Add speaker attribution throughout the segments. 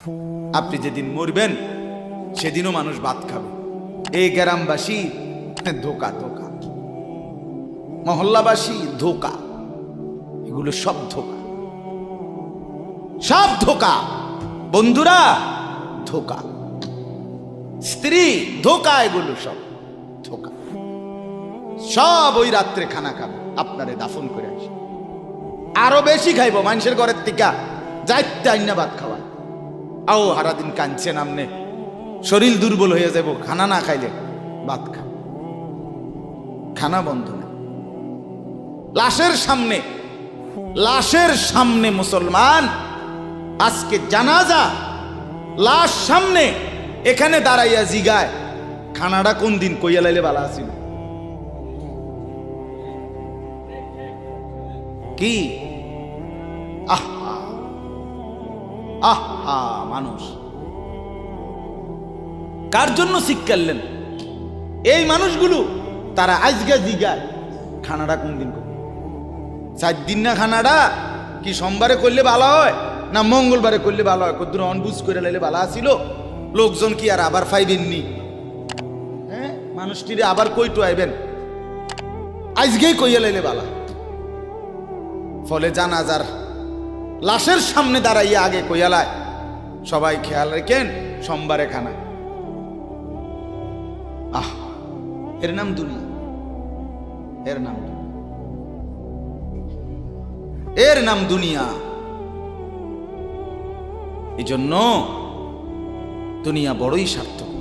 Speaker 1: আপনি যেদিন মরবেন সেদিনও মানুষ ভাত খাবে। এই গ্রামবাসী ধোকা ধোকা, মহল্লাবাসী ধোকা, এগুলো সব ধোকা, সব ধোকা। বন্ধুরা ধোকা, স্ত্রী ধোকা, এগুলো সব ধোকা। সব ওই রাত্রে খানা খাবে, আপনারে দাফন করে আসে। আরো বেশি খাইব মানুষের ঘরের থেকে যাইতে আইনা ভাত খাওয়ায়। আও সারাদিন কাঁদছে নামনে, শরীর দুর্বল হয়ে যাব খানা না খাইলে। ভাত খা, খানা বন্ধ না। লাশের সামনে, লাশের সামনে মুসলমান আজকে জানাজা, লাশ সামনে, এখানে দাঁড়াইয়া জিগায় খানাটা কোন দিন কইয়া লাইলে ভালো আছিল। কি আহা আহা, মানুষ কার জন্য শিক্ষালেন? এই মানুষগুলো তারা আজকে জিগায় খানাটা কোন দিন করবে। 4 দিন না খানাটা কি সোমবারে করলে ভালো হয় না মঙ্গলবারে করলে ভালো হয়? কদ্দুর অনবুঝ করে লাইলে ভালো আছিল। লোকজন কি আর আবার ফাইবেননি? হ্যাঁ, মানুষটিরে আবার কইটো আইবেন, আজকেই কইয়া লাইলে ভালো। ফলে জানাজার লাশের সামনে দাঁড়াইয়া আগে কইয়ালায় সবাই খেয়াল রেখেন সোমবারে খানা। আহ, এর নাম দুনিয়া, এর নাম দুনিয়া, এর নাম দুনিয়া। এই জন্য দুনিয়া বড়ই সার্থক।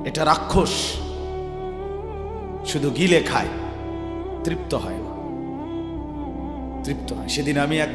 Speaker 1: এটা রাক্ষস, শুধু গিলে খায়, তৃপ্ত হয় না, তৃপ্ত হয়। সেদিন আমি এক